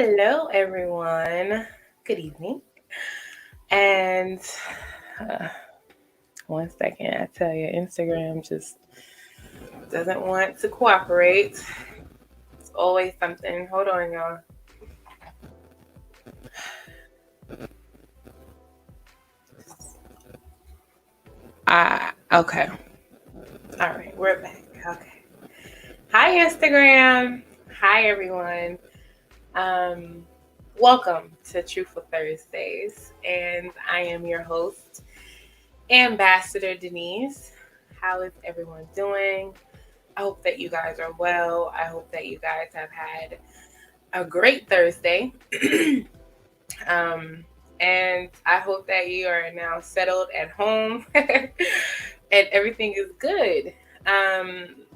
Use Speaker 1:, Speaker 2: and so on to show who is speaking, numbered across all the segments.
Speaker 1: Hello, everyone. Good evening. And uh, 1 second, I tell you, Instagram just doesn't want to cooperate. It's always something. Hold on, y'all. Okay. All right, we're back. Okay. Hi, Instagram. Hi, everyone. Um, Welcome to Truthful Thursdays, and I am your host, Ambassador Denise. How is everyone doing? I hope that you guys are well. I hope that you guys have had a great Thursday. um, and I hope that you are now settled at home and everything is good.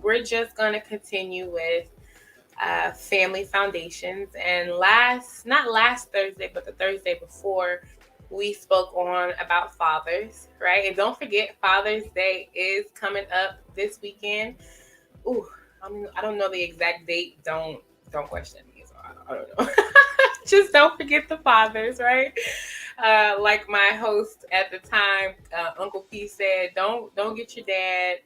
Speaker 1: We're just going to continue with family foundations. And not last Thursday, but the Thursday before, we spoke on about fathers, right? And don't forget, Father's Day is coming up this weekend. Ooh, I don't know the exact date. Don't question me. So I don't know. Just don't forget the fathers, right? Like my host at the time, Uncle P said, don't get your dad,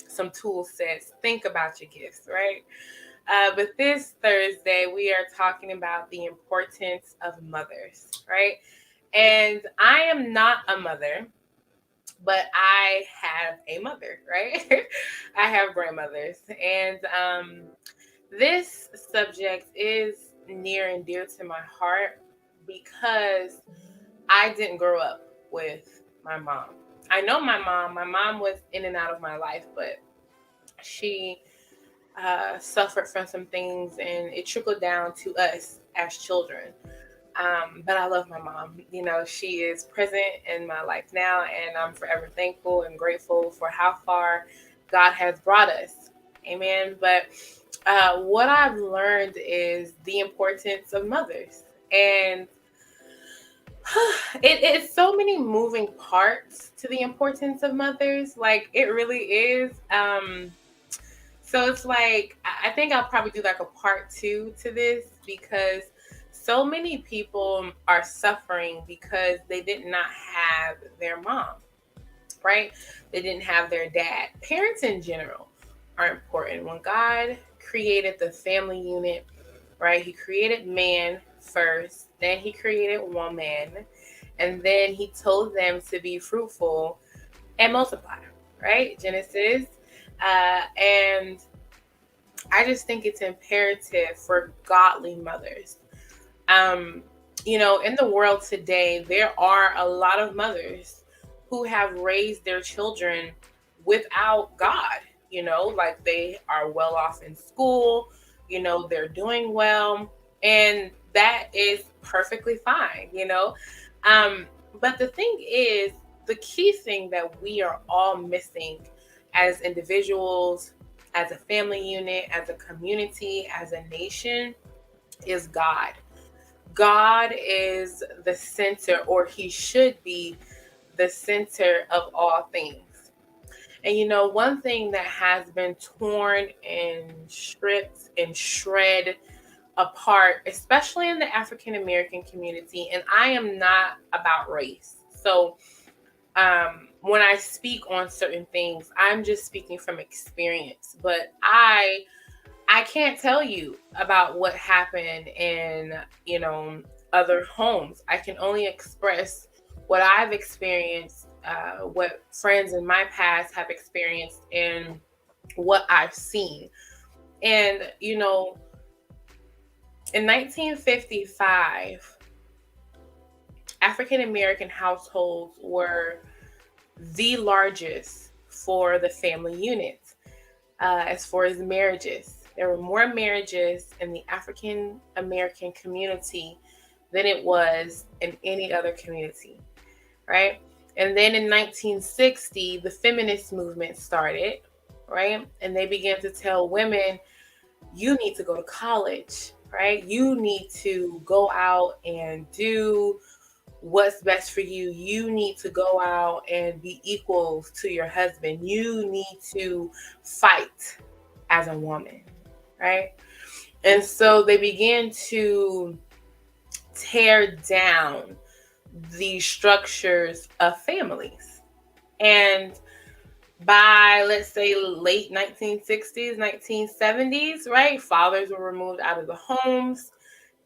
Speaker 1: some tool sets. Think about your gifts, right? But this Thursday, we are talking about the importance of mothers, right? And I am not a mother, but I have a mother, right? I have grandmothers. And this subject is near and dear to my heart because I didn't grow up with my mom. I know my mom. My mom was in and out of my life, but she suffered from some things and it trickled down to us as children. But I love my mom. She is present in my life now, and I'm forever thankful and grateful for how far God has brought us. Amen. But what I've learned is the importance of mothers. And it's so many moving parts to the importance of mothers. Like, it really is. So it's like, I think I'll probably do like a part two to this because so many people are suffering because they did not have their mom, right? They didn't have their dad. Parents in general are important. When God created the family unit, right, He created man first, then He created woman, and then He told them to be fruitful and multiply, right? Genesis. And I just think it's imperative for godly mothers. Um, in the world today, there are a lot of mothers who have raised their children without God. Like they are well off in school, they're doing well, and that is perfectly fine. Um, but the thing is, the key thing that we are all missing as individuals, as a family unit, as a community, as a nation, is God. God is the center, or He should be the center of all things. And one thing that has been torn and stripped and shred apart, especially in the African American community, and I am not about race. So when I speak on certain things, I'm just speaking from experience. But I can't tell you about what happened in, other homes. I can only express what I've experienced, what friends in my past have experienced, and what I've seen. And, in 1955, African American households were the largest for the family unit. As far as marriages, there were more marriages in the African American community than it was in any other community, right? And then in 1960, the feminist movement started, right? And they began to tell women, you need to go to college, right? You need to go out and do what's best for you. You need to go out and be equal to your husband. You need to fight as a woman, right? And so they began to tear down the structures of families. And by, let's say, late 1960s, 1970s, right, fathers were removed out of the homes,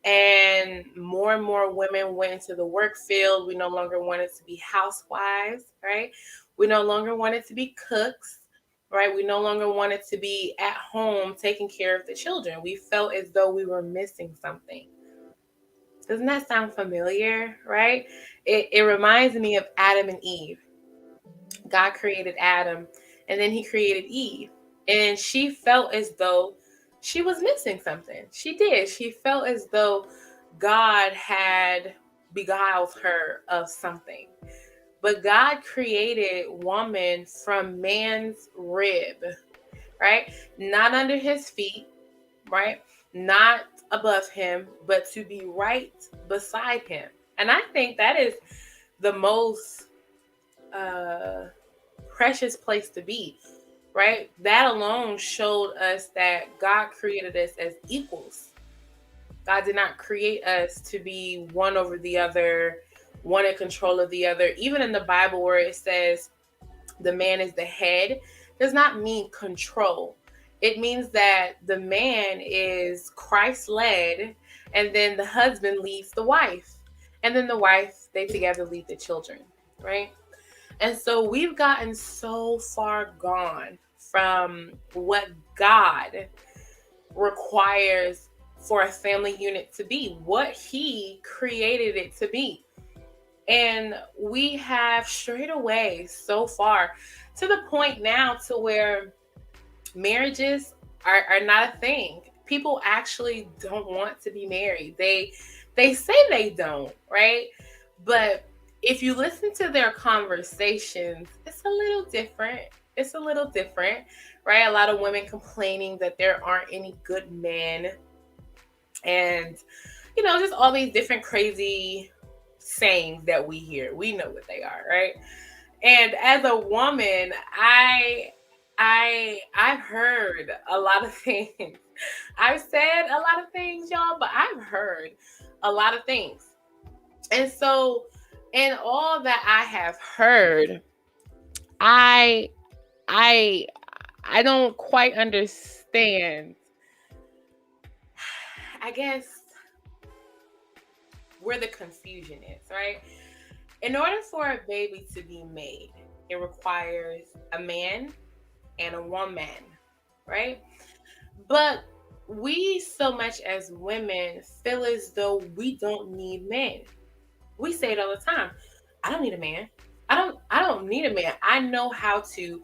Speaker 1: and more women went into the work field. We no longer wanted to be housewives, right? We no longer wanted to be cooks, right? We no longer wanted to be at home taking care of the children. We felt as though we were missing something. Doesn't that sound familiar, right? It reminds me of Adam and Eve. God created Adam, and then he created Eve. And she felt as though she was missing something. She did. She felt as though God had beguiled her of something. But God created woman from man's rib, right? Not under his feet, right? Not above him, but to be right beside him. And I think that is the most precious place to be, right? That alone showed us that God created us as equals. God did not create us to be one over the other, one in control of the other. Even in the Bible, where it says the man is the head, does not mean control. It means that the man is Christ led, and then the husband leads the wife, and then the wife, they together lead the children, right? And so we've gotten so far gone from what God requires for a family unit to be, what he created it to be. And we have strayed away so far, to the point now to where marriages are not a thing. People actually don't want to be married. They say they don't, right? But if you listen to their conversations, it's a little different. It's a little different, right? A lot of women complaining that there aren't any good men, and just all these different crazy sayings that we hear. We know what they are, right? And as a woman, I've heard a lot of things. I've said a lot of things, y'all, but I've heard a lot of things. And so, in all that I have heard, I I I don't quite understand, I guess, where the confusion is, right? In order for a baby to be made, it requires a man and a woman, right? But we, so much as women, feel as though we don't need men. We say it all the time. I don't need a man. I don't need a man. I know how to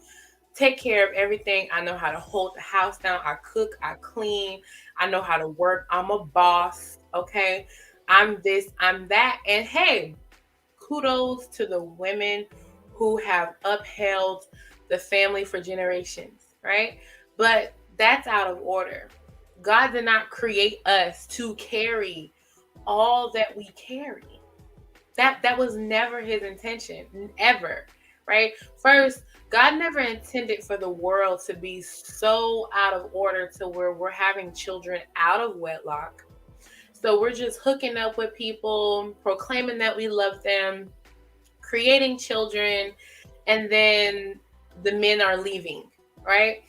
Speaker 1: take care of everything. I know how to hold the house down. I cook, I clean. I know how to work. I'm a boss, okay? I'm this, I'm that. And hey, kudos to the women who have upheld the family for generations, right? But that's out of order. God did not create us to carry all that we carry. That was never his intention, ever, right? First, God never intended for the world to be so out of order to where we're having children out of wedlock. So we're just hooking up with people, proclaiming that we love them, creating children, and then the men are leaving, right?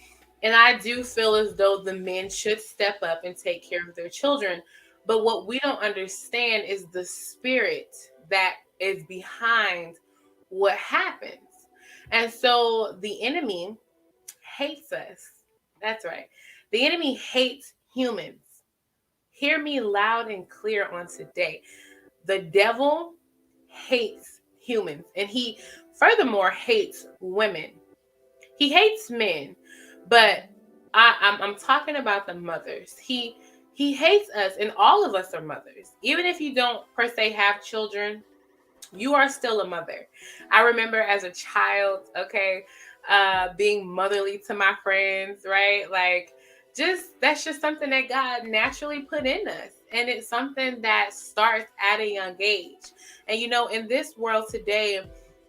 Speaker 1: And I do feel as though the men should step up and take care of their children. But what we don't understand is the spirit that is behind what happens. And so the enemy hates us. That's right. The enemy hates humans. Hear me loud and clear on today. The devil hates humans, and he furthermore hates women. He hates men, but I'm talking about the mothers. He hates us, and all of us are mothers. Even if you don't per se have children, you are still a mother. I remember as a child, okay, being motherly to my friends, right? Like, just that's just something that God naturally put in us. And it's something that starts at a young age. And in this world today,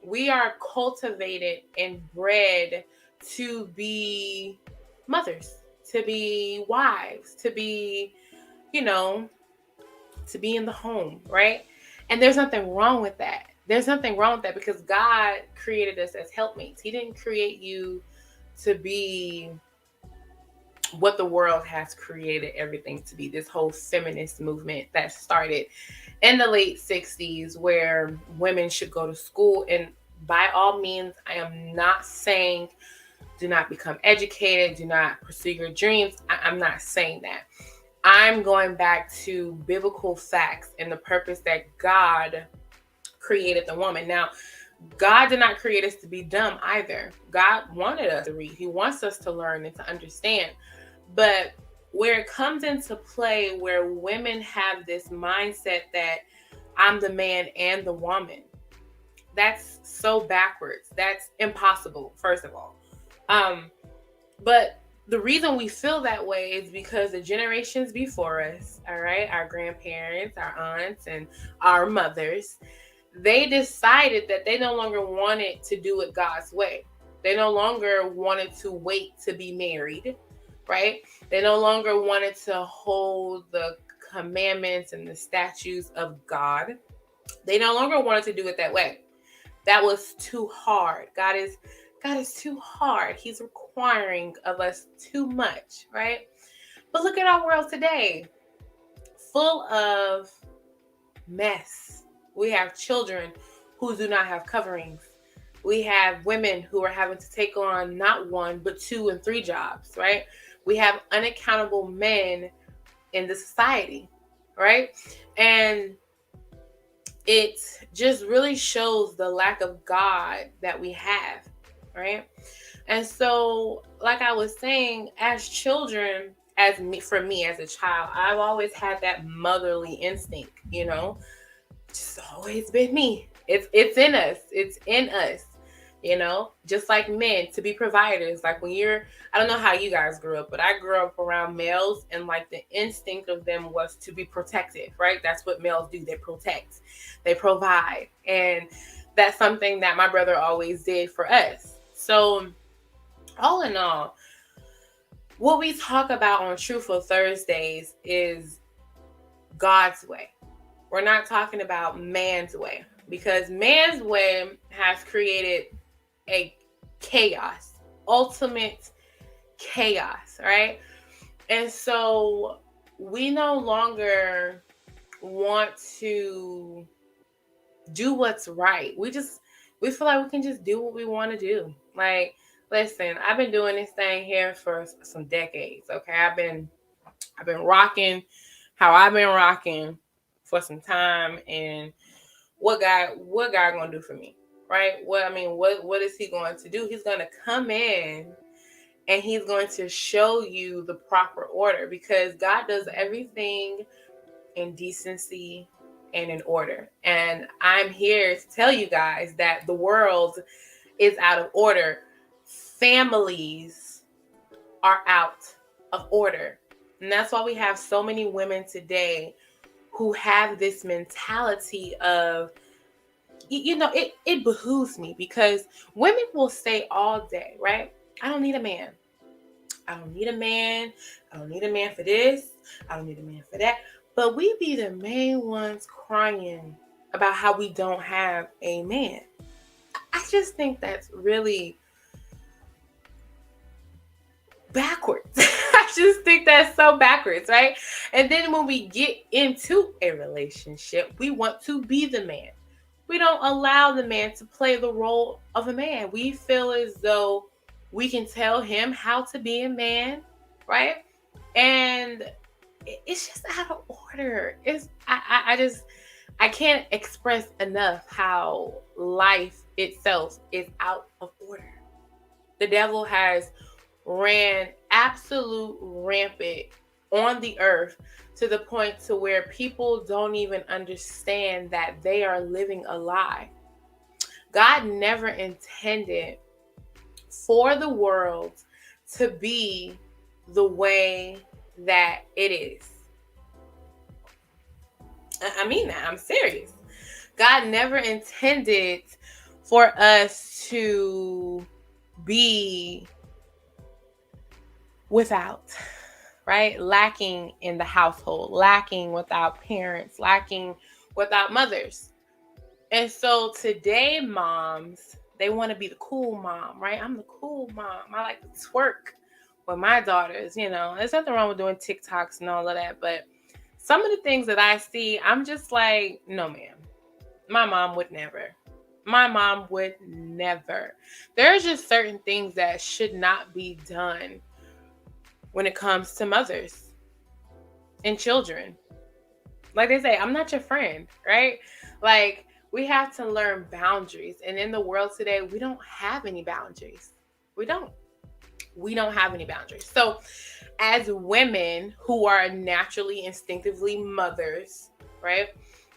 Speaker 1: we are cultivated and bred to be mothers, to be wives, to be to be in the home, right? And there's nothing wrong with that. There's nothing wrong with that because God created us as helpmates. He didn't create you to be what the world has created everything to be. This whole feminist movement that started in the late 60s where women should go to school. And by all means, I am not saying do not become educated, do not pursue your dreams. I'm not saying that. I'm going back to biblical facts and the purpose that God created the woman. Now, God did not create us to be dumb either. God wanted us to read. He wants us to learn and to understand. But where it comes into play, where women have this mindset that I'm the man and the woman, that's so backwards. That's impossible, first of all. But the reason we feel that way is because the generations before us, all right, our grandparents, our aunts, and our mothers, they decided that they no longer wanted to do it God's way. They no longer wanted to wait to be married, right? They no longer wanted to hold the commandments and the statutes of God. They no longer wanted to do it that way. That was too hard. God is too hard. He's requiring of us too much, right? But look at our world today, full of mess. We have children who do not have coverings. We have women who are having to take on not one, but 2 and 3 jobs, right? We have unaccountable men in the society, right? And it just really shows the lack of God that we have, right? And so, like I was saying, as children, for me as a child, I've always had that motherly instinct, just always been me. It's in us. It's in us. Just like men, to be providers. Like I don't know how you guys grew up, but I grew up around males, and like the instinct of them was to be protective, right? That's what males do. They protect, they provide. And that's something that my brother always did for us. So all in all, what we talk about on Truthful Thursdays is God's way. We're not talking about man's way, because man's way has created a chaos, ultimate chaos, right? And so we no longer want to do what's right. We feel like we can just do what we want to do. Like, listen, I've been doing this thing here for some decades. Okay, I've been rocking how I've been rocking for some time, and what God gonna do for me, right? What is He going to do? He's going to come in and He's going to show you the proper order, because God does everything in decency and in order. And I'm here to tell you guys that the world is out of order. Families are out of order. And that's why we have so many women today who have this mentality of, it behooves me, because women will say all day, right? I don't need a man. I don't need a man. I don't need a man for this. I don't need a man for that. But we be the main ones crying about how we don't have a man. I just think that's really backwards. I just think that's so backwards, right? And then when we get into a relationship, we want to be the man. We don't allow the man to play the role of a man. We feel as though we can tell him how to be a man, right? And it's just out of order. I can't express enough how life itself is out of order. The devil has ran absolute rampant on the earth, to the point to where people don't even understand that they are living a lie. God never intended for the world to be the way that it is. I mean that. I'm serious. God never intended for us to be without, right? Lacking in the household, lacking without parents, lacking without mothers. And so today, moms, they want to be the cool mom, right? I'm the cool mom. I like to twerk with my daughters, There's nothing wrong with doing TikToks and all of that. But some of the things that I see, I'm just like, no, ma'am. My mom would never. My mom would never. There's just certain things that should not be done when it comes to mothers and children. Like they say, I'm not your friend, right? Like, we have to learn boundaries. And in the world today, we don't have any boundaries. We don't. We don't have any boundaries. So, as women who are naturally, instinctively mothers, right?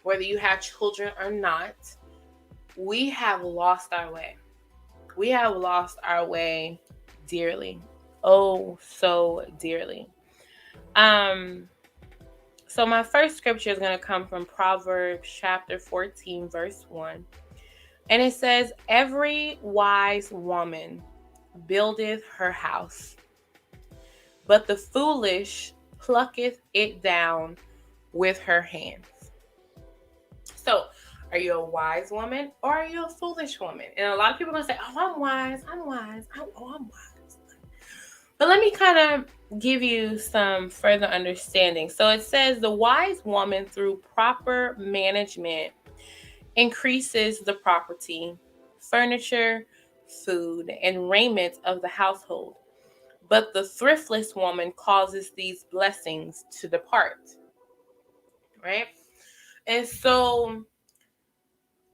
Speaker 1: Whether you have children or not, we have lost our way. We have lost our way dearly. Oh, so dearly. So my first scripture is going to come from Proverbs chapter 14, verse 1. And it says, every wise woman buildeth her house, but the foolish plucketh it down with her hands. So, are you a wise woman or are you a foolish woman? And a lot of people are going to say, oh, I'm wise. I'm wise. I'm wise. But let me kind of give you some further understanding. So it says the wise woman through proper management increases the property, furniture, food, and raiment of the household. But the thriftless woman causes these blessings to depart. Right? And so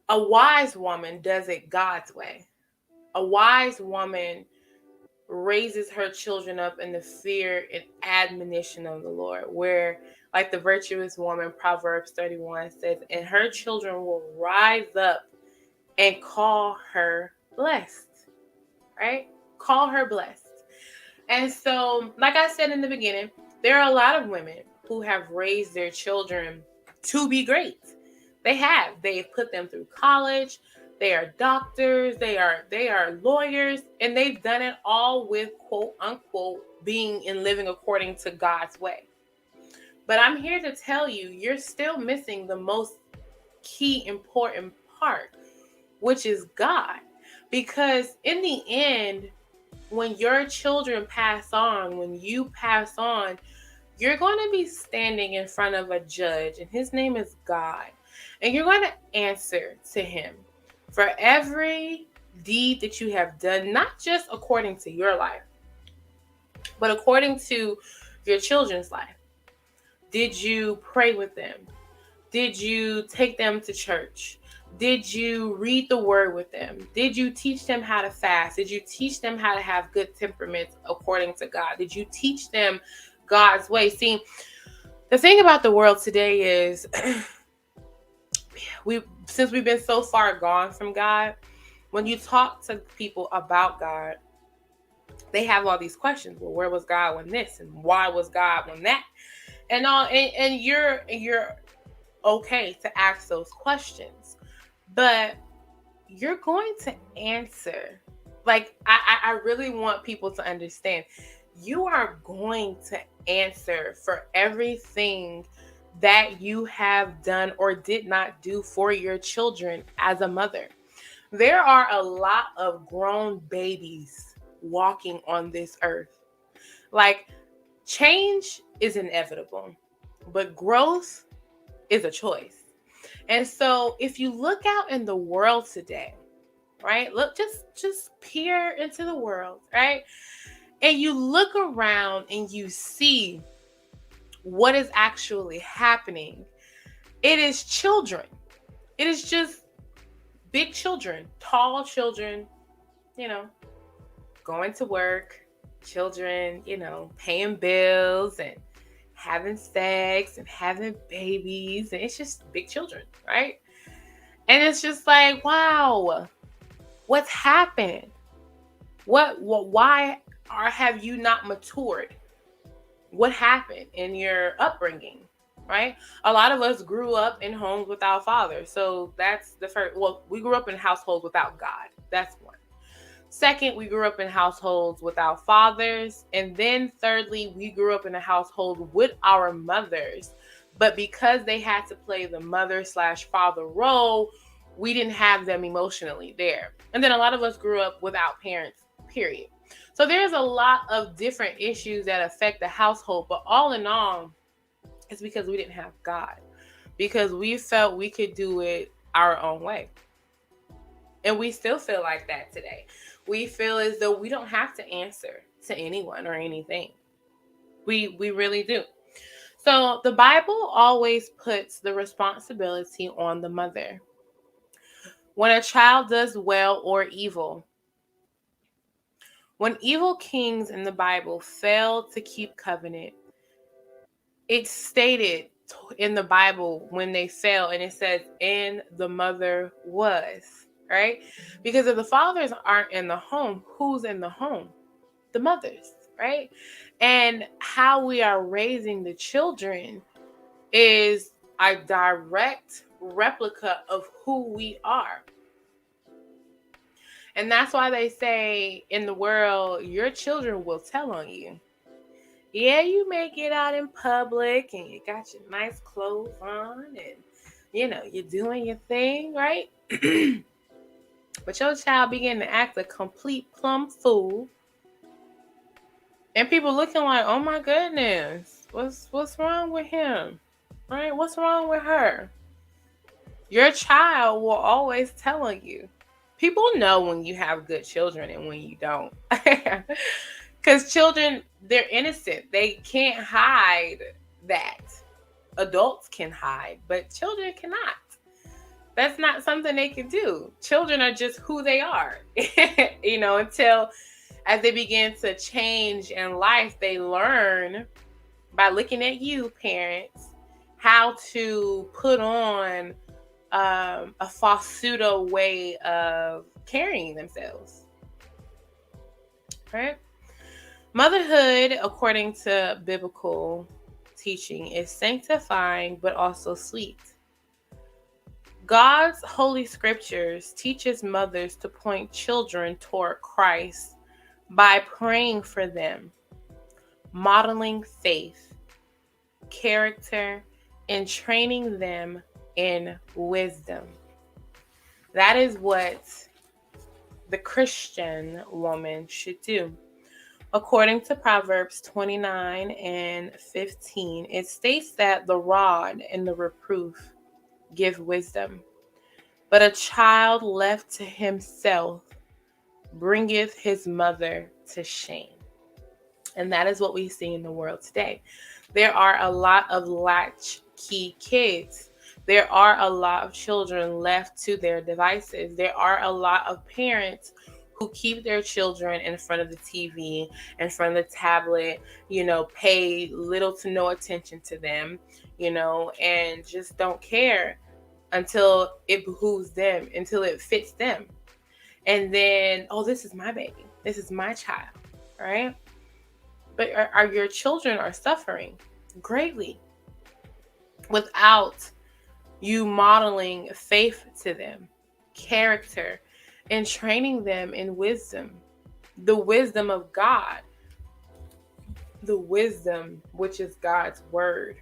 Speaker 1: a wise woman does it God's way. A wise woman raises her children up in the fear and admonition of the Lord, where, like the virtuous woman, Proverbs 31 says, and her children will rise up and call her blessed, right? Call her blessed. And so, like I said in the beginning, there are a lot of women who have raised their children to be great. They've put them through college. They are doctors, they are lawyers, and they've done it all with quote unquote being and living according to God's way. But I'm here to tell you, you're still missing the most key important part, which is God. Because in the end, when your children pass on, when you pass on, you're going to be standing in front of a judge, and his name is God. And you're going to answer to him for every deed that you have done, not just according to your life, but according to your children's life. Did you pray with them? Did you take them to church? Did you read the word with them? Did you teach them how to fast? Did you teach them how to have good temperaments according to God? Did you teach them God's way? See, the thing about the world today is since we've been so far gone from God, when you talk to people about God, they have all these questions. Well, where was God when this? And why was God when that? And all, and you're okay to ask those questions, but you're going to answer. Like, I really want people to understand, you are going to answer for everything that you have done or did not do for your children as a mother. There are a lot of grown babies walking on this earth. Like, change is inevitable, but growth is a choice. And so if you look out in the world today, right? Look, just peer into the world, right? And you look around and you see what is actually happening. It is children. It is just big children, tall children, going to work, children, paying bills and having sex and having babies. And it's just big children, right? And it's just like, wow, what's happened? Why have you not matured? What happened in your upbringing, right? A lot of us grew up in homes without fathers. So that's the first. Well, we grew up in households without God. That's one. Second, we grew up in households without fathers. And then thirdly, we grew up in a household with our mothers. But because they had to play the mother/father role, we didn't have them emotionally there. And then a lot of us grew up without parents, period. So there's a lot of different issues that affect the household. But all in all, it's because we didn't have God. Because we felt we could do it our own way. And we still feel like that today. We feel as though we don't have to answer to anyone or anything. We really do. So the Bible always puts the responsibility on the mother. When a child does well or evil, when evil kings in the Bible failed to keep covenant, it's stated in the Bible when they fell, and it says, and the mother was, right? Because if the fathers aren't in the home, who's in the home? The mothers, right? And how we are raising the children is a direct replica of who we are. And that's why they say in the world, your children will tell on you. Yeah, you may get out in public and you got your nice clothes on and, you're doing your thing, right? But your child begin to act a complete plumb fool. And people looking like, oh my goodness, what's wrong with him? Right? What's wrong with her? Your child will always tell on you. People know when you have good children and when you don't. Because children, they're innocent. They can't hide that. Adults can hide, but children cannot. That's not something they can do. Children are just who they are. Until as they begin to change in life, they learn by looking at you, parents, how to put on a false pseudo way of carrying themselves. Right? Motherhood, according to biblical teaching, is sanctifying but also sweet. God's holy scriptures teaches mothers to point children toward Christ by praying for them, modeling faith, character, and training them in wisdom. That is what the Christian woman should do. According to Proverbs 29 and 15, it states that the rod and the reproof give wisdom, but a child left to himself bringeth his mother to shame. And that is what we see in the world today. There are a lot of latchkey kids. There are a lot of children left to their devices. There are a lot of parents who keep their children in front of the TV, in front of the tablet, pay little to no attention to them, and just don't care until it behooves them, until it fits them. And then, oh, this is my baby. This is my child, right? But are your children are suffering greatly without you modeling faith to them, character, and training them in wisdom, the wisdom of God, the wisdom which is God's word.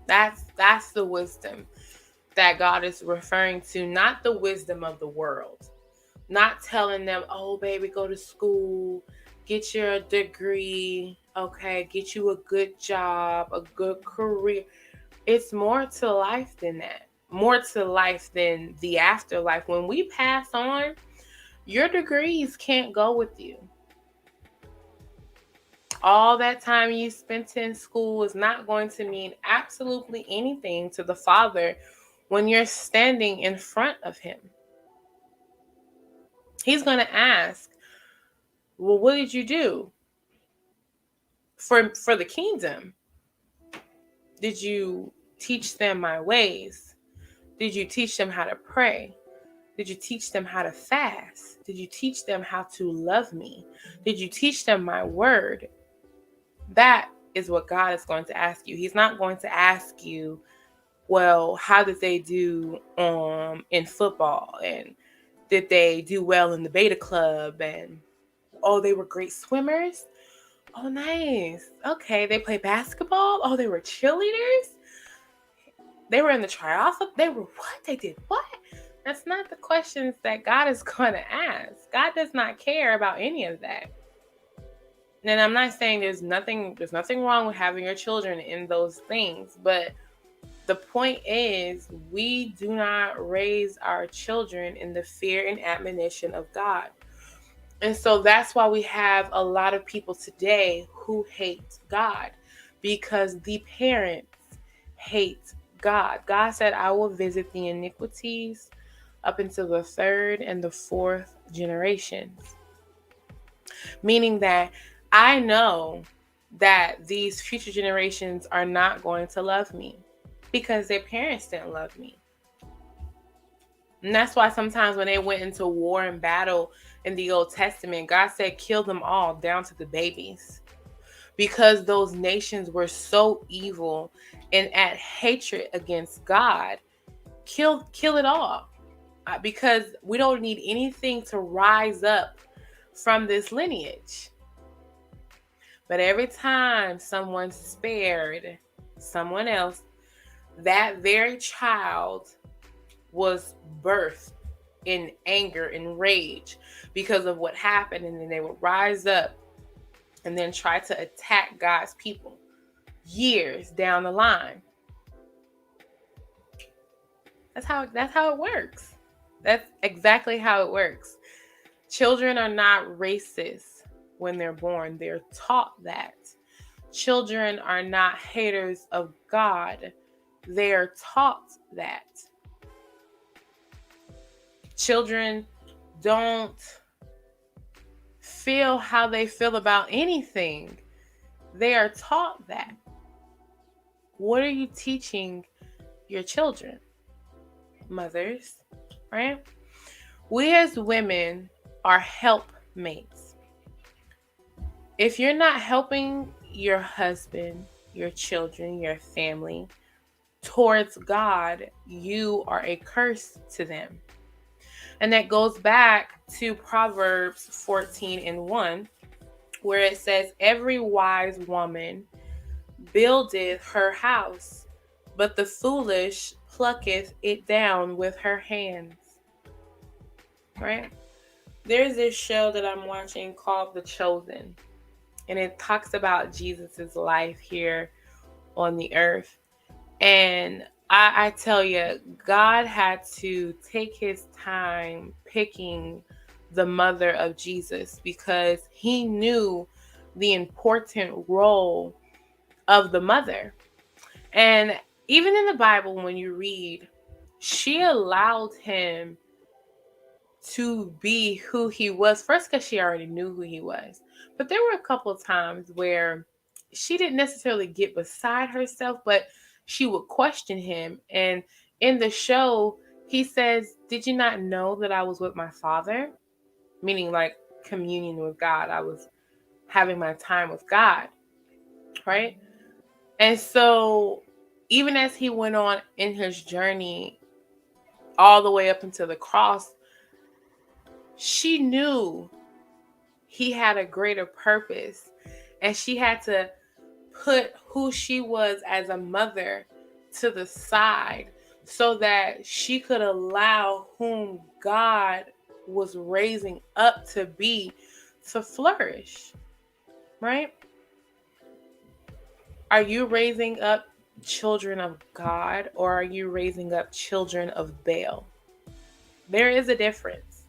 Speaker 1: That's the wisdom that God is referring to, not the wisdom of the world. Not telling them, oh, baby, go to school, get your degree, okay, get you a good job, a good career. It's more to life than that. More to life than the afterlife. When we pass on, your degrees can't go with you. All that time you spent in school is not going to mean absolutely anything to the Father when you're standing in front of him. He's going to ask, well, what did you do for the kingdom? Did you teach them my ways? Did you teach them how to pray? Did you teach them how to fast? Did you teach them how to love me? Did you teach them my word? That is what God is going to ask you. He's not going to ask you, well, how did they do in football? And Did they do well in the beta club? And oh, they were great swimmers. Oh, nice. Okay, they play basketball. Oh, they were cheerleaders. They were in the triathlon. They were what? They did what? That's not the questions that God is going to ask. God does not care about any of that. And I'm not saying there's nothing wrong with having your children in those things, but the point is we do not raise our children in the fear and admonition of God. And so that's why we have a lot of people today who hate God, because the parents hate God. God said, I will visit the iniquities up until the third and the fourth generations. Meaning that I know that these future generations are not going to love me because their parents didn't love me. And that's why sometimes when they went into war and battle in the Old Testament, God said, kill them all down to the babies. Because those nations were so evil and at hatred against God, kill it all. Because we don't need anything to rise up from this lineage. But every time someone spared someone else, that very child was birthed in anger and rage because of what happened, and then they would rise up and then try to attack God's people years down the line. That's how it works. That's exactly how it works. Children are not racist when they're born. They're taught that. Children are not haters of God. They are taught that. Children don't feel how they feel about anything. They are taught that. What are you teaching your children, mothers, right? We as women are helpmates. If you're not helping your husband, your children, your family towards God, you are a curse to them. And that goes back to Proverbs 14:1, where it says, every wise woman buildeth her house, but the foolish plucketh it down with her hands. Right? There's this show that I'm watching called The Chosen, and it talks about Jesus's life here on the earth. And I tell you, God had to take his time picking the mother of Jesus because he knew the important role of the mother. And even in the Bible, when you read, she allowed him to be who he was. First, because she already knew who he was. But there were a couple of times where she didn't necessarily get beside herself, but she would question him. And in the show, he says, did you not know that I was with my father? Meaning like communion with God. I was having my time with God, right? And so even as he went on in his journey all the way up until the cross, she knew he had a greater purpose, and she had to put who she was as a mother to the side so that she could allow whom God was raising up to be to flourish, right? Are you raising up children of God, or are you raising up children of Baal? There is a difference.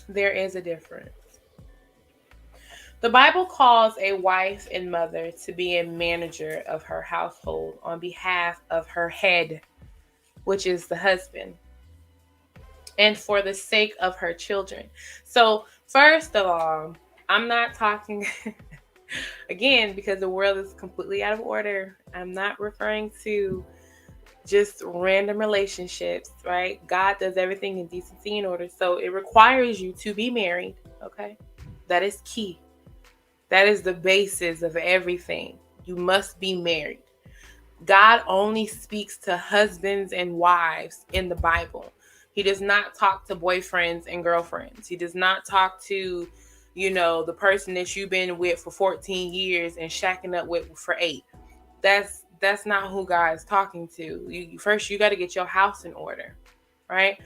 Speaker 1: There is a difference. The Bible calls a wife and mother to be a manager of her household on behalf of her head, which is the husband, and for the sake of her children. So, first of all, I'm not talking, again, because the world is completely out of order. I'm not referring to just random relationships, right? God does everything in decency and order. So it requires you to be married, okay? That is key. That is the basis of everything. You must be married. God only speaks to husbands and wives in the Bible. He does not talk to boyfriends and girlfriends. He does not talk to, the person that you've been with for 14 years and shacking up with for 8. That's not who God is talking to. First, you got to get your house in order, right?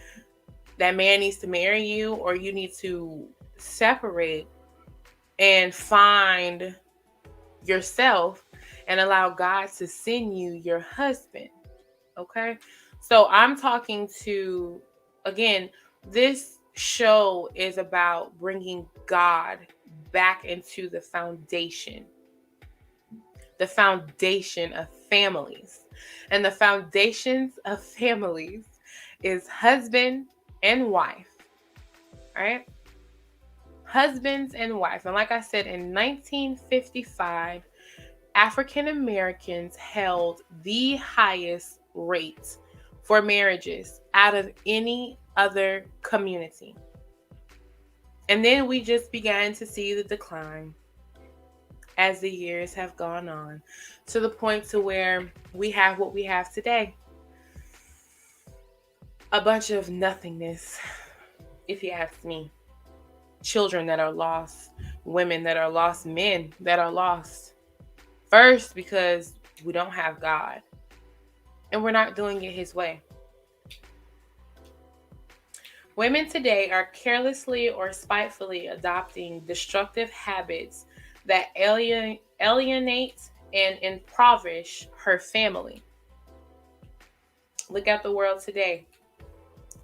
Speaker 1: That man needs to marry you, or you need to separate and find yourself and allow God to send you your husband. Okay? So I'm talking to, again, this show is about bringing God back into the foundation of families. And the foundations of families is husband and wife, right? Husbands and wife. And like I said, in 1955, African Americans held the highest rate for marriages out of any other community. And then we just began to see the decline as the years have gone on, to the point to where we have what we have today. A bunch of nothingness, if you ask me. Children that are lost, women that are lost, men that are lost. First, because we don't have God and we're not doing it His way. Women today are carelessly or spitefully adopting destructive habits that alienate and impoverish her family. Look at the world today.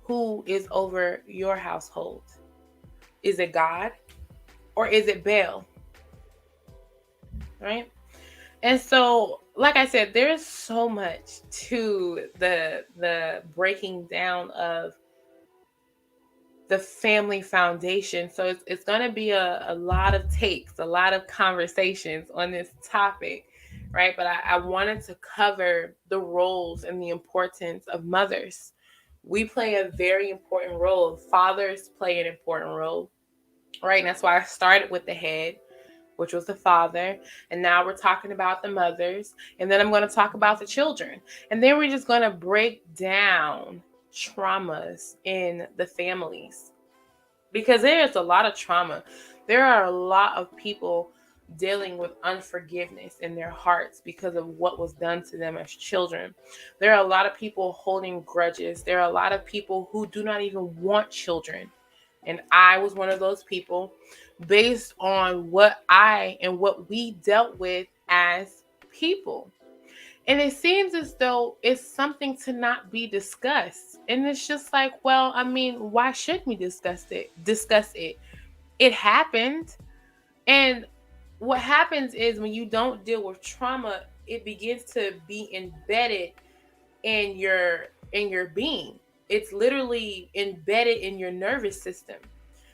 Speaker 1: Who is over your household? Is it God or is it Baal? Right? And so, like I said, there's so much to the breaking down of the family foundation. So it's going to be a lot of takes, a lot of conversations on this topic, right? But I wanted to cover the roles and the importance of mothers. We play a very important role. Fathers play an important role, right? And that's why I started with the head, which was the father. And now we're talking about the mothers. And then I'm going to talk about the children. And then we're just going to break down traumas in the families. Because there's a lot of trauma. There are a lot of people dealing with unforgiveness in their hearts because of what was done to them as children. There are a lot of people holding grudges. There are a lot of people who do not even want children. And I was one of those people, based on what we dealt with as people. And it seems as though it's something to not be discussed. And it's just like, well, I mean, why shouldn't we discuss it? It happened. And what happens is when you don't deal with trauma, it begins to be embedded in your being. It's literally embedded in your nervous system.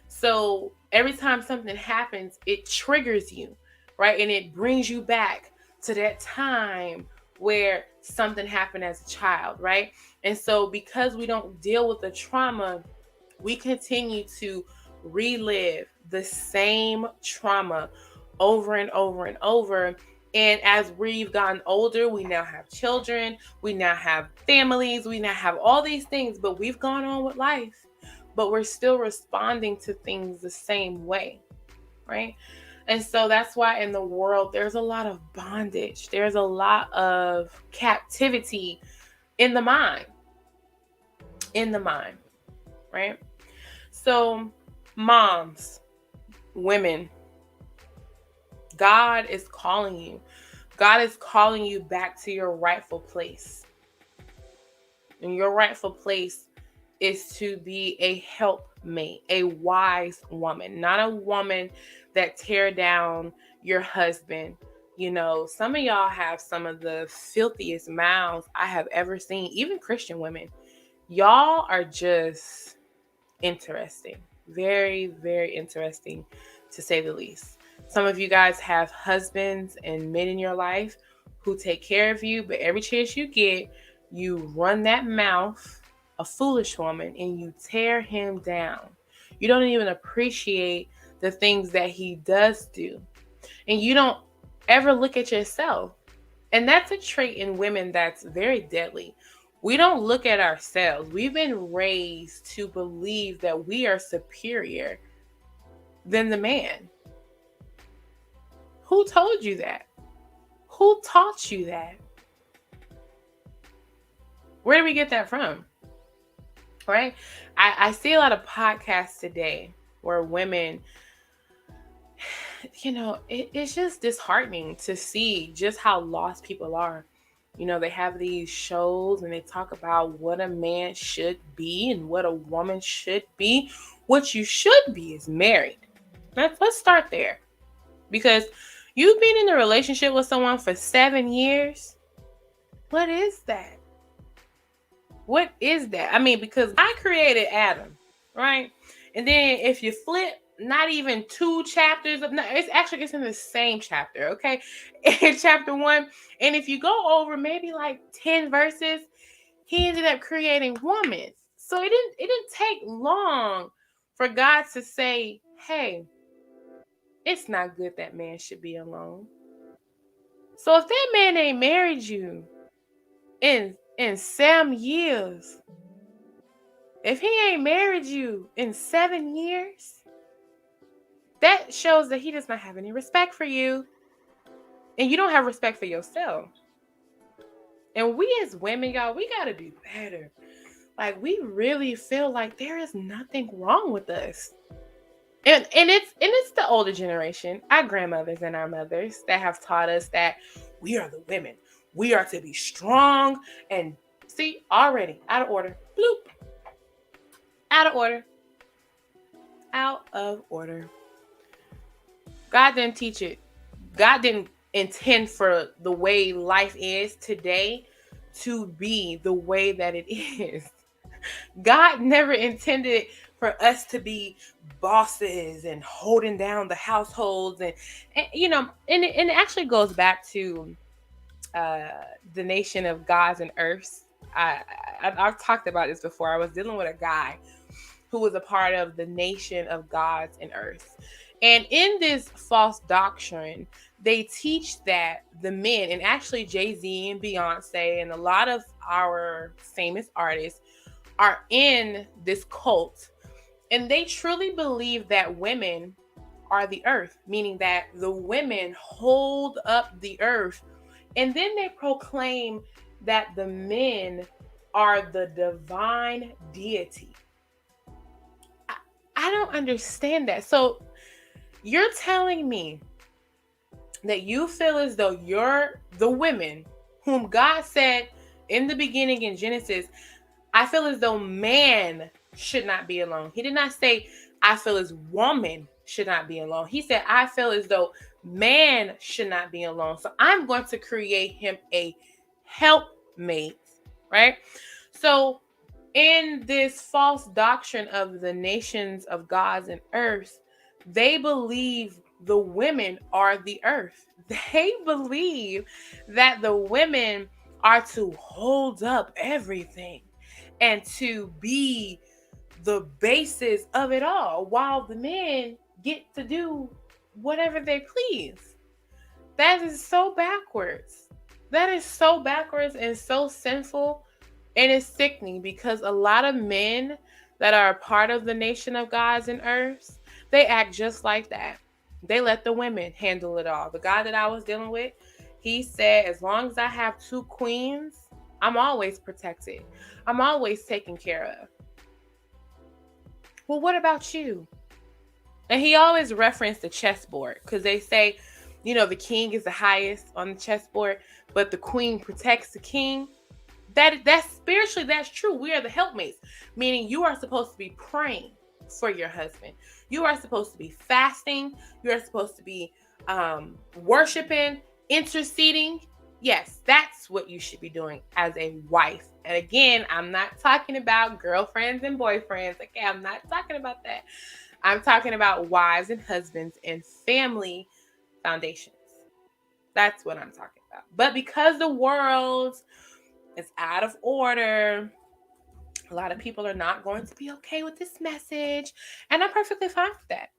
Speaker 1: So every time something happens, it triggers you, right? And it brings you back to that time where something happened as a child, right? And so because we don't deal with the trauma, we continue to relive the same trauma over and over and over. And as we've gotten older, we now have children, we now have families, we now have all these things, but we've gone on with life, but we're still responding to things the same way, right? And so that's why in the world, there's a lot of bondage. There's a lot of captivity in the mind, right? So moms, women, God is calling you. God is calling you back to your rightful place. And your rightful place is to be a helpmate, a wise woman, not a woman that tear down your husband. Some of y'all have some of the filthiest mouths I have ever seen, even Christian women. Y'all are just interesting. Very, very interesting, to say the least. Some of you guys have husbands and men in your life who take care of you, but every chance you get, you run that mouth, a foolish woman, and you tear him down. You don't even appreciate the things that he does do. And you don't ever look at yourself. And that's a trait in women that's very deadly. We don't look at ourselves. We've been raised to believe that we are superior than the man. Who told you that? Who taught you that? Where did we get that from? Right? I see a lot of podcasts today where women, it's just disheartening to see just how lost people are. They have these shows and they talk about what a man should be and what a woman should be. What you should be is married. Let's start there. Because you've been in a relationship with someone for 7 years. What is that? What is that? I mean, because I created Adam, right? And then if you flip not even 2 chapters of, no, it's in the same chapter, okay? In chapter 1. And if you go over maybe like 10 verses, he ended up creating woman. So it didn't take long for God to say, hey, it's not good that man should be alone. So if that man ain't married you in 7 years, if he ain't married you in 7 years, that shows that he does not have any respect for you. And you don't have respect for yourself. And we as women, y'all, we got to do better. Like, we really feel like there is nothing wrong with us. And it's the older generation, our grandmothers and our mothers, that have taught us that we are the women. We are to be strong. And see, already out of order. Bloop. Out of order. Out of order. God didn't teach it. God didn't intend for the way life is today to be the way that it is. God never intended for us to be bosses and holding down the households, and it actually goes back to the nation of gods and earths. I've talked about this before. I was dealing with a guy who was a part of the nation of gods and earth. And in this false doctrine, they teach that the men, and actually Jay-Z and Beyonce and a lot of our famous artists are in this cult, and they truly believe that women are the earth, meaning that the women hold up the earth. And then they proclaim that the men are the divine deity. I don't understand that. So you're telling me that you feel as though you're the women whom God said in the beginning in Genesis, I feel as though man should not be alone. He did not say, I feel as woman should not be alone. He said, I feel as though man should not be alone. So I'm going to create him a helpmate, right? So in this false doctrine of the nations of gods and earth, they believe the women are the earth. They believe that the women are to hold up everything and to be the basis of it all, while the men get to do whatever they please. That is so backwards. That is so backwards and so sinful. And it's sickening because a lot of men that are a part of the nation of gods and earths, they act just like that. They let the women handle it all. The guy that I was dealing with, he said, as long as I have 2 queens, I'm always protected. I'm always taken care of. Well, what about you? And he always referenced the chessboard because they say, the king is the highest on the chessboard, but the queen protects the king. That's spiritually, that's true. We are the helpmates, meaning you are supposed to be praying for your husband. You are supposed to be fasting. You are supposed to be worshiping, interceding. Yes, that's what you should be doing as a wife. And again, I'm not talking about girlfriends and boyfriends. Okay, I'm not talking about that. I'm talking about wives and husbands and family foundations. That's what I'm talking about. But because the world is out of order, a lot of people are not going to be okay with this message. And I'm perfectly fine with that.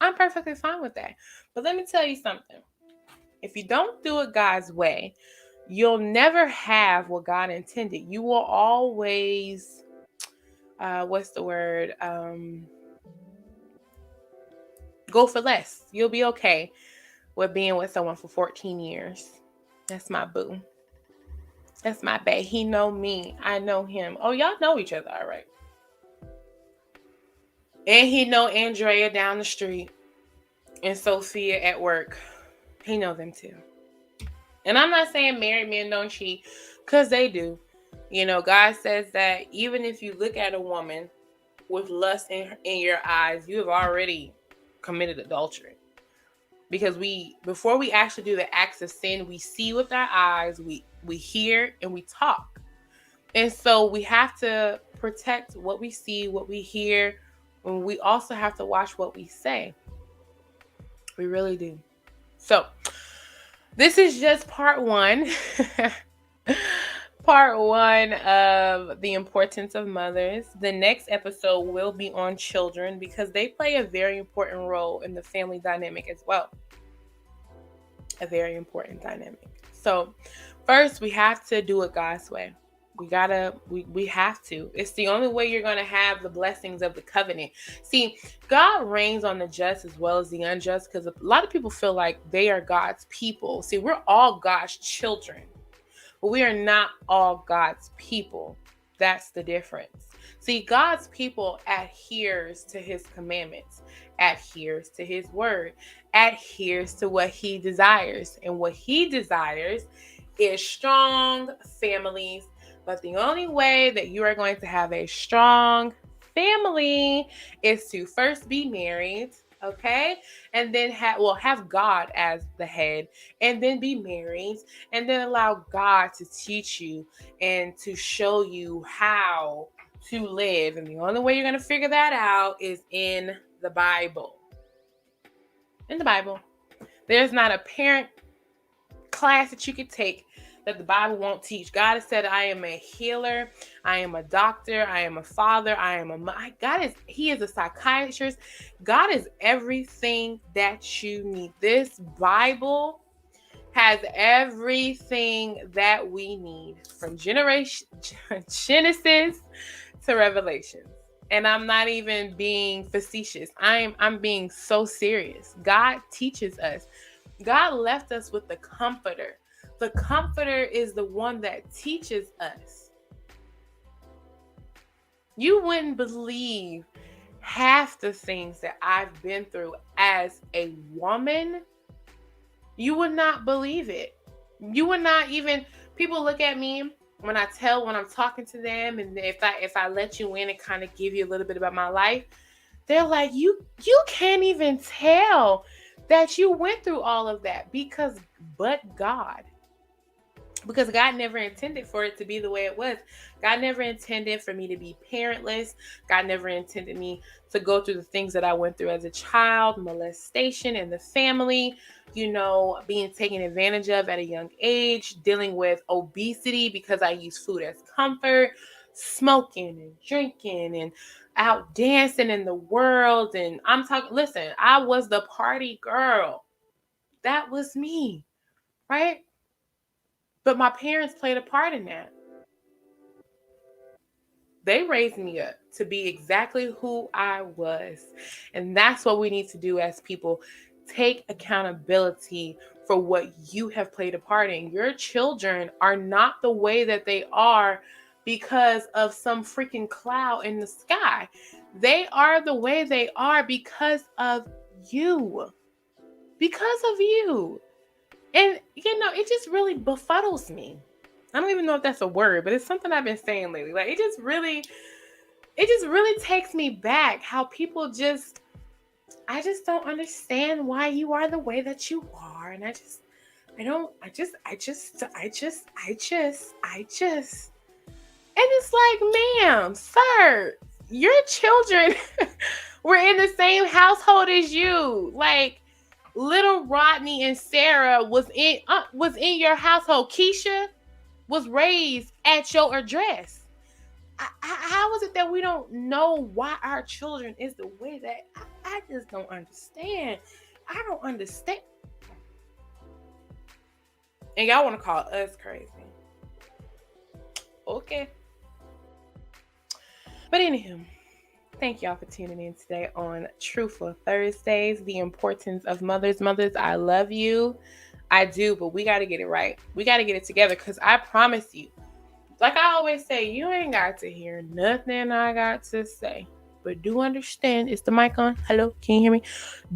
Speaker 1: I'm perfectly fine with that. But let me tell you something. If you don't do it God's way, you'll never have what God intended. You will always, go for less. You'll be okay with being with someone for 14 years. That's my boo. That's my bae. He know me. I know him. Oh, y'all know each other, all right. And he know Andrea down the street and Sophia at work. He know them too. And I'm not saying married men don't cheat, because they do. God says that even if you look at a woman with lust in your eyes, you have already committed adultery. Because before we actually do the acts of sin, we see with our eyes, we hear, and we talk. And so we have to protect what we see, what we hear, and we also have to watch what we say. We really do. So this is just part one. Part one of the importance of mothers. The next episode will be on children, because they play a very important role in the family dynamic as well. A very important dynamic. So first, we have to do it God's way. We have to. It's the only way you're going to have the blessings of the covenant. See, God reigns on the just as well as the unjust, because a lot of people feel like they are God's people. See, we're all God's children, but we are not all God's people. That's the difference. See, God's people adheres to his commandments, adheres to his word, adheres to what he desires. And what he desires is strong families. But the only way that you are going to have a strong family is to first be married, okay? And then have God as the head, and then be married, and then allow God to teach you and to show you how to live. And the only way you're going to figure that out is in the Bible. In the Bible. There's not a parent class that you could take that the Bible won't teach. God has said, I am a healer, I am a doctor, I am a father, He is a psychiatrist. God is everything that you need. This Bible has everything that we need, from Genesis to Revelation. And I'm not even being facetious. I'm being so serious. God teaches us. God left us with the Comforter. The Comforter is the one that teaches us. You wouldn't believe half the things that I've been through as a woman. You would not believe it. You would not even, people look at me when I'm talking to them, and if I let you in and kind of give you a little bit about my life, they're like, you can't even tell that you went through all of that, because God never intended for it to be the way it was. God never intended for me to be parentless. God never intended me to go through the things that I went through as a child, molestation in the family, being taken advantage of at a young age, dealing with obesity because I use food as comfort, smoking and drinking and out dancing in the world. And listen, I was the party girl. That was me, right? But my parents played a part in that. They raised me up to be exactly who I was. And that's what we need to do as people. Take accountability for what you have played a part in. Your children are not the way that they are because of some freaking cloud in the sky. They are the way they are because of you. Because of you. And, it just really befuddles me. I don't even know if that's a word, but it's something I've been saying lately. Like, it just really takes me back how people I just don't understand why you are the way that you are. And and it's like, ma'am, sir, your children were in the same household as you. Like, little Rodney and Sarah was in your household. Keisha was raised at your address. How is it that we don't know why our children is the way that I just don't understand? I don't understand. And y'all want to call us crazy. Okay. But anywho, thank y'all for tuning in today on Truthful Thursdays, the importance of mothers. Mothers, I love you. I do, but we got to get it right. We got to get it together, because I promise you, like I always say, you ain't got to hear nothing I got to say. But do understand, is the mic on? Hello, can you hear me?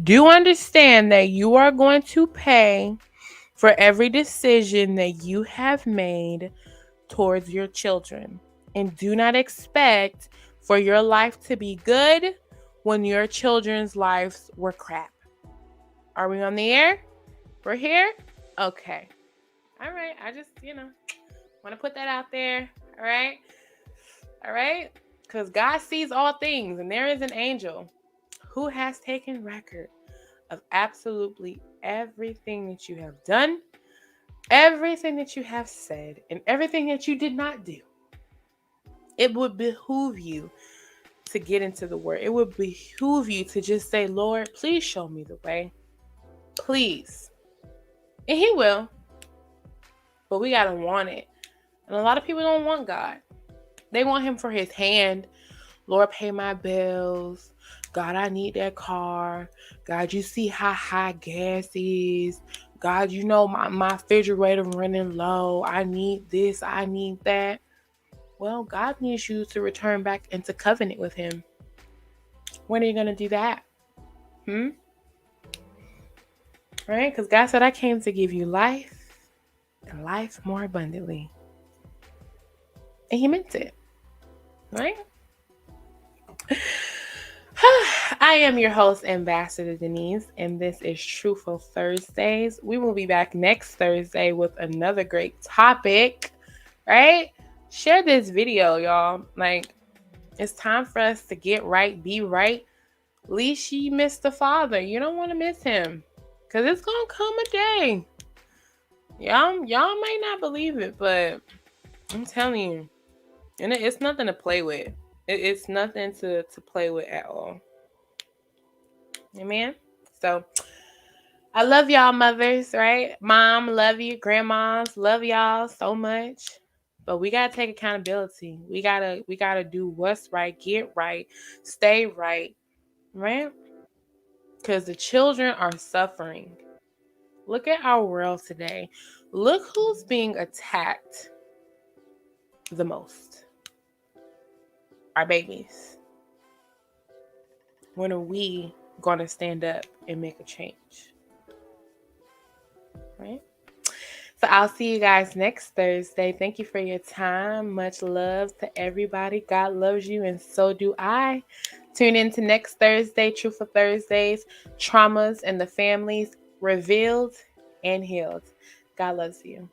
Speaker 1: Do understand that you are going to pay for every decision that you have made towards your children. And do not expect for your life to be good when your children's lives were crap. Are we on the air? We're here? Okay. All right. I just, want to put that out there. All right. All right. Because God sees all things, and there is an angel who has taken record of absolutely everything that you have done, everything that you have said, and everything that you did not do. It would behoove you to get into the word. It would behoove you to just say, Lord, please show me the way. Please. And he will. But we got to want it. And a lot of people don't want God. They want him for his hand. Lord, pay my bills. God, I need that car. God, you see how high gas is. God, you know my refrigerator running low. I need this. I need that. Well, God needs you to return back into covenant with him. When are you going to do that? Right? Because God said, I came to give you life and life more abundantly. And he meant it. Right? I am your host, Ambassador Denise, and this is Truthful Thursdays. We will be back next Thursday with another great topic, right? Share this video, y'all. Like, it's time for us to get right, be right. Least you miss the Father. You don't want to miss him, because it's going to come a day. Y'all might not believe it, but I'm telling you, and it's nothing to play with. It's nothing to play with at all. Amen. So I love y'all, mothers, right? Mom, love you. Grandmas, love y'all so much. But we gotta take accountability. We gotta do what's right, get right, stay right, right? Because the children are suffering. Look at our world today. Look who's being attacked the most. Our babies. When are we gonna stand up and make a change? Right? So I'll see you guys next Thursday. Thank you for your time. Much love to everybody. God loves you, and so do I. Tune in to next Thursday, Truthful Thursdays, traumas and the families revealed and healed. God loves you.